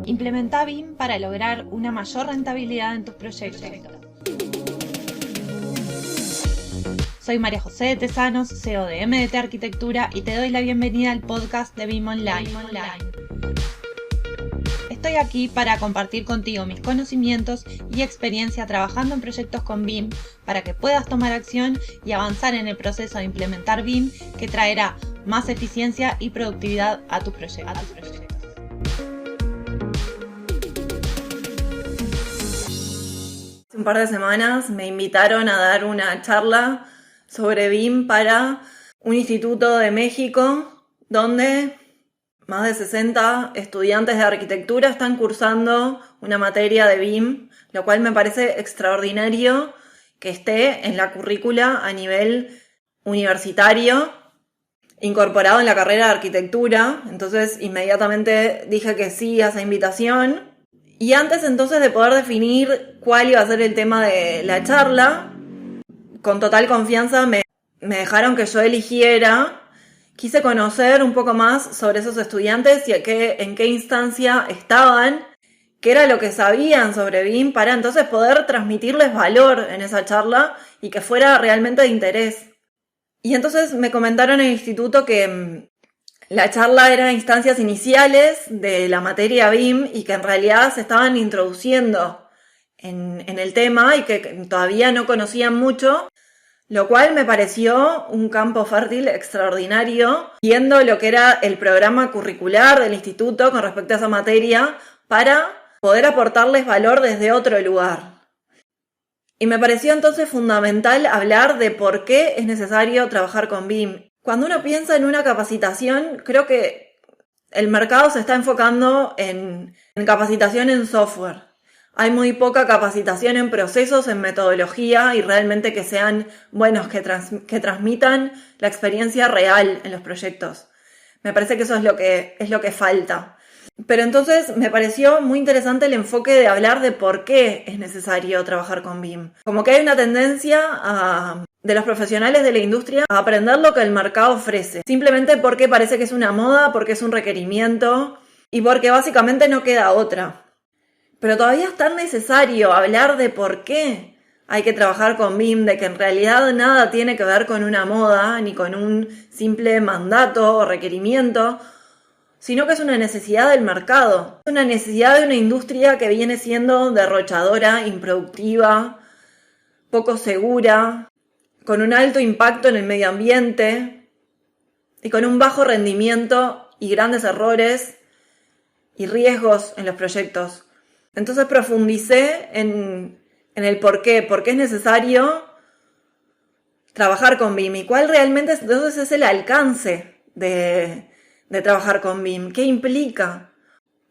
Implementa BIM para lograr una mayor rentabilidad en tus proyectos. Soy María José de Tesanos, CEO de MDT Arquitectura, y te doy la bienvenida al podcast de BIM Online. Estoy aquí para compartir contigo mis conocimientos y experiencia trabajando en proyectos con BIM para que puedas tomar acción y avanzar en el proceso de implementar BIM, que traerá más eficiencia y productividad a tus proyectos. Hace un par de semanas me invitaron a dar una charla sobre BIM para un instituto de México donde más de 60 estudiantes de arquitectura están cursando una materia de BIM, lo cual me parece extraordinario que esté en la currícula a nivel universitario, incorporado en la carrera de arquitectura. Entonces inmediatamente dije que sí a esa invitación. Y antes entonces de poder definir cuál iba a ser el tema de la charla, con total confianza me dejaron que yo eligiera. Quise conocer un poco más sobre esos estudiantes y en qué instancia estaban, qué era lo que sabían sobre BIM, para entonces poder transmitirles valor en esa charla y que fuera realmente de interés. Y entonces me comentaron en el instituto que la charla era instancias iniciales de la materia BIM y que en realidad se estaban introduciendo en el tema y que todavía no conocían mucho, lo cual me pareció un campo fértil extraordinario, viendo lo que era el programa curricular del instituto con respecto a esa materia, para poder aportarles valor desde otro lugar. Y me pareció entonces fundamental hablar de por qué es necesario trabajar con BIM. Cuando uno piensa en una capacitación, creo que el mercado se está enfocando en capacitación en software. Hay muy poca capacitación en procesos, en metodología y realmente que sean buenos, que transmitan la experiencia real en los proyectos. Me parece que eso es lo que falta. Pero entonces me pareció muy interesante el enfoque de hablar de por qué es necesario trabajar con BIM. Como que hay una tendencia de los profesionales de la industria a aprender lo que el mercado ofrece. Simplemente porque parece que es una moda, porque es un requerimiento y porque básicamente no queda otra. Pero todavía es tan necesario hablar de por qué hay que trabajar con BIM, de que en realidad nada tiene que ver con una moda ni con un simple mandato o requerimiento, sino que es una necesidad del mercado. Es una necesidad de una industria que viene siendo derrochadora, improductiva, poco segura, con un alto impacto en el medio ambiente y con un bajo rendimiento y grandes errores y riesgos en los proyectos. Entonces profundicé en el por qué es necesario trabajar con BIM y cuál realmente entonces es el alcance de trabajar con BIM, qué implica.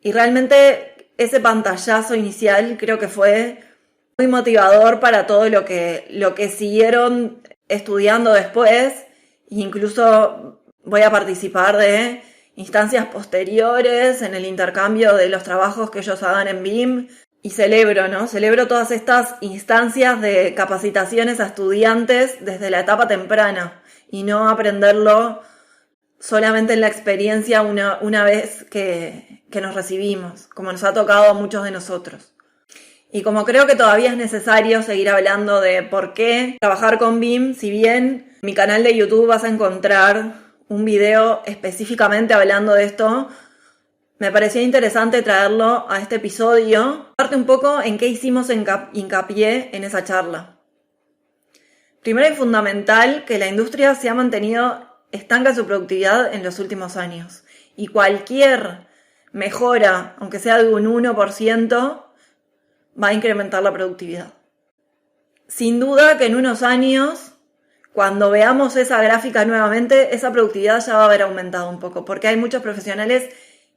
Y realmente ese pantallazo inicial creo que fue muy motivador para todo lo que siguieron estudiando después. E incluso voy a participar de instancias posteriores en el intercambio de los trabajos que ellos hagan en BIM y celebro todas estas instancias de capacitaciones a estudiantes desde la etapa temprana y no aprenderlo solamente en la experiencia una vez que nos recibimos, como nos ha tocado a muchos de nosotros. Y como creo que todavía es necesario seguir hablando de por qué trabajar con BIM, si bien en mi canal de YouTube vas a encontrar un video específicamente hablando de esto, me pareció interesante traerlo a este episodio. Aparte un poco en qué hicimos hincapié en esa charla. Primero y fundamental, que la industria se ha mantenido estanca en su productividad en los últimos años. Y cualquier mejora, aunque sea de un 1%, va a incrementar la productividad. Sin duda que en unos años, cuando veamos esa gráfica nuevamente, esa productividad ya va a haber aumentado un poco, porque hay muchos profesionales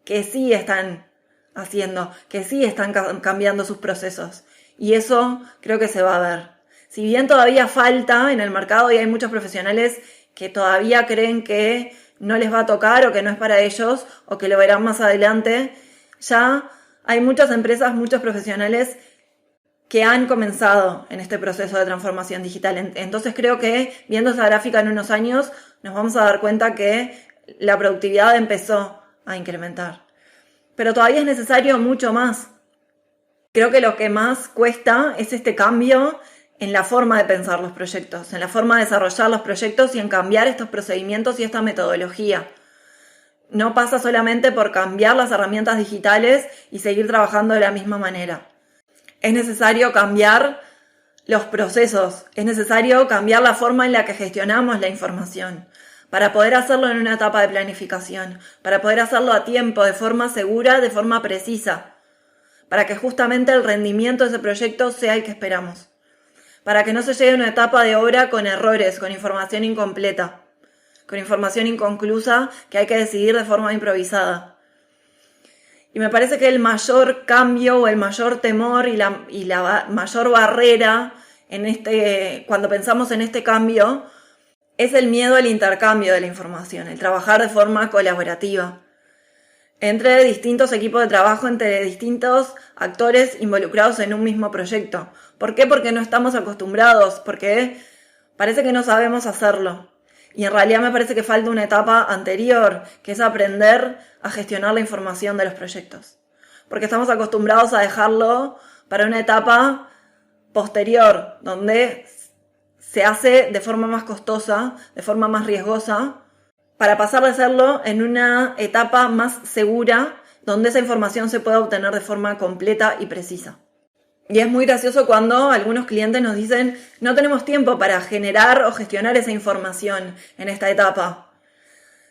que sí están haciendo, que sí están cambiando sus procesos. Y eso creo que se va a ver. Si bien todavía falta en el mercado y hay muchos profesionales que todavía creen que no les va a tocar o que no es para ellos o que lo verán más adelante, ya hay muchas empresas, muchos profesionales que han comenzado en este proceso de transformación digital. Entonces creo que viendo esa gráfica en unos años nos vamos a dar cuenta que la productividad empezó a incrementar. pero todavía es necesario mucho más. Creo que lo que más cuesta es este cambio en la forma de pensar los proyectos, en la forma de desarrollar los proyectos y en cambiar estos procedimientos y esta metodología. No pasa solamente por cambiar las herramientas digitales y seguir trabajando de la misma manera. Es necesario cambiar los procesos, es necesario cambiar la forma en la que gestionamos la información, para poder hacerlo en una etapa de planificación, para poder hacerlo a tiempo, de forma segura, de forma precisa, para que justamente el rendimiento de ese proyecto sea el que esperamos, para que no se llegue a una etapa de obra con errores, con información incompleta, con información inconclusa que hay que decidir de forma improvisada. Y me parece que el mayor cambio o el mayor temor y la mayor barrera cuando pensamos en este cambio es el miedo al intercambio de la información, el trabajar de forma colaborativa entre distintos equipos de trabajo, entre distintos actores involucrados en un mismo proyecto. ¿Por qué? Porque no estamos acostumbrados, porque parece que no sabemos hacerlo. Y en realidad me parece que falta una etapa anterior, que es aprender a gestionar la información de los proyectos. Porque estamos acostumbrados a dejarlo para una etapa posterior, donde se hace de forma más costosa, de forma más riesgosa, para pasar de hacerlo en una etapa más segura, donde esa información se pueda obtener de forma completa y precisa. Y es muy gracioso cuando algunos clientes nos dicen: no tenemos tiempo para generar o gestionar esa información en esta etapa.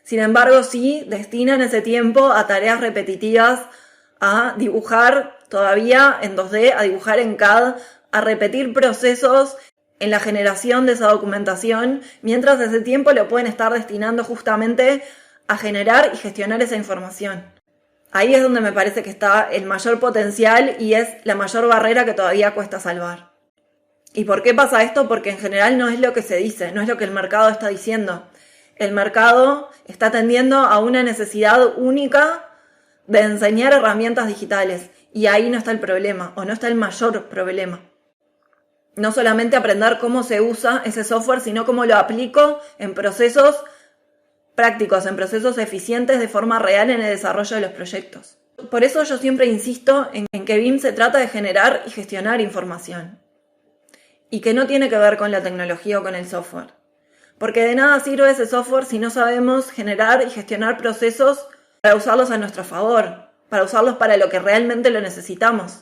Sin embargo, sí destinan ese tiempo a tareas repetitivas, a dibujar todavía en 2D, a dibujar en CAD, a repetir procesos en la generación de esa documentación, mientras ese tiempo lo pueden estar destinando justamente a generar y gestionar esa información. Ahí es donde me parece que está el mayor potencial y es la mayor barrera que todavía cuesta salvar. ¿Y por qué pasa esto? Porque en general no es lo que se dice, no es lo que el mercado está diciendo. El mercado está tendiendo a una necesidad única de enseñar herramientas digitales y ahí no está el problema, o no está el mayor problema. No solamente aprender cómo se usa ese software, sino cómo lo aplico en procesos prácticos, en procesos eficientes de forma real en el desarrollo de los proyectos. Por eso yo siempre insisto en que BIM se trata de generar y gestionar información y que no tiene que ver con la tecnología o con el software. Porque de nada sirve ese software si no sabemos generar y gestionar procesos para usarlos a nuestro favor, para usarlos para lo que realmente lo necesitamos.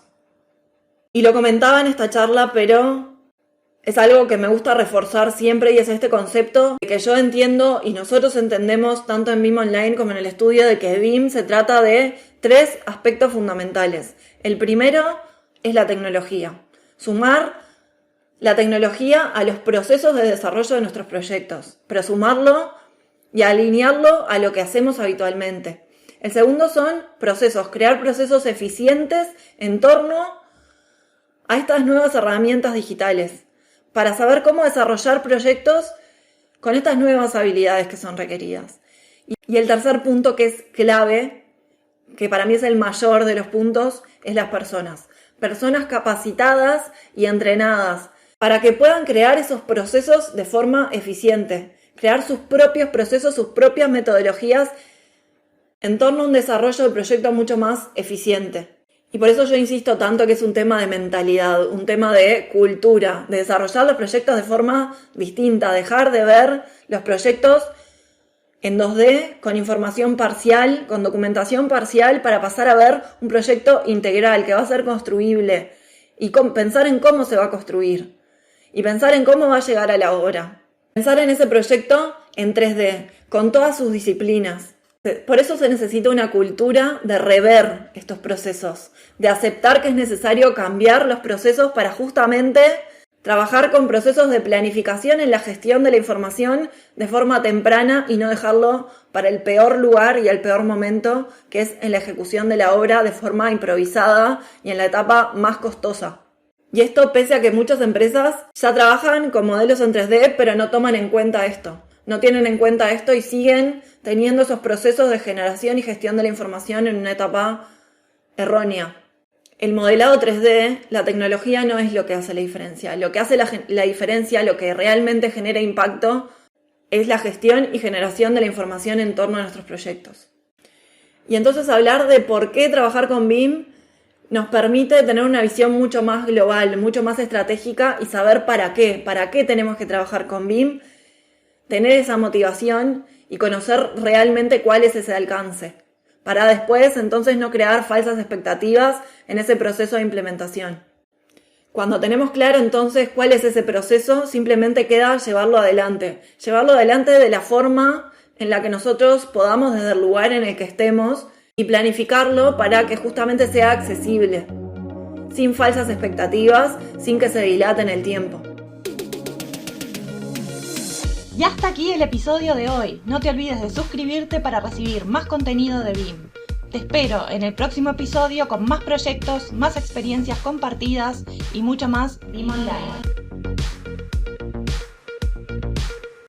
Y lo comentaba en esta charla, pero es algo que me gusta reforzar siempre y es este concepto de que yo entiendo y nosotros entendemos tanto en BIM Online como en el estudio de que BIM se trata de 3 aspectos fundamentales. El primero es la tecnología. Sumar la tecnología a los procesos de desarrollo de nuestros proyectos, pero sumarlo y alinearlo a lo que hacemos habitualmente. El segundo son procesos, crear procesos eficientes en torno a estas nuevas herramientas digitales, para saber cómo desarrollar proyectos con estas nuevas habilidades que son requeridas. Y el tercer punto, que es clave, que para mí es el mayor de los puntos, es las personas. Personas capacitadas y entrenadas para que puedan crear esos procesos de forma eficiente, crear sus propios procesos, sus propias metodologías en torno a un desarrollo de proyecto mucho más eficiente. Y por eso yo insisto tanto que es un tema de mentalidad, un tema de cultura, de desarrollar los proyectos de forma distinta, dejar de ver los proyectos en 2D, con información parcial, con documentación parcial, para pasar a ver un proyecto integral que va a ser construible y pensar en cómo se va a construir y pensar en cómo va a llegar a la obra. Pensar en ese proyecto en 3D, con todas sus disciplinas. Por eso se necesita una cultura de rever estos procesos, de aceptar que es necesario cambiar los procesos para justamente trabajar con procesos de planificación en la gestión de la información de forma temprana y no dejarlo para el peor lugar y el peor momento, que es en la ejecución de la obra de forma improvisada y en la etapa más costosa. Y esto pese a que muchas empresas ya trabajan con modelos en 3D, pero no toman en cuenta esto. No tienen en cuenta esto y siguen teniendo esos procesos de generación y gestión de la información en una etapa errónea. El modelado 3D, la tecnología no es lo que hace la diferencia. Lo que hace la diferencia, lo que realmente genera impacto, es la gestión y generación de la información en torno a nuestros proyectos. Y entonces hablar de por qué trabajar con BIM nos permite tener una visión mucho más global, mucho más estratégica y saber para qué tenemos que trabajar con BIM, tener esa motivación y conocer realmente cuál es ese alcance, para después entonces no crear falsas expectativas en ese proceso de implementación. Cuando tenemos claro entonces cuál es ese proceso, simplemente queda llevarlo adelante de la forma en la que nosotros podamos desde el lugar en el que estemos y planificarlo para que justamente sea accesible, sin falsas expectativas, sin que se dilate en el tiempo. Y hasta aquí el episodio de hoy. No te olvides de suscribirte para recibir más contenido de BIM. Te espero en el próximo episodio con más proyectos, más experiencias compartidas y mucho más BIM Online.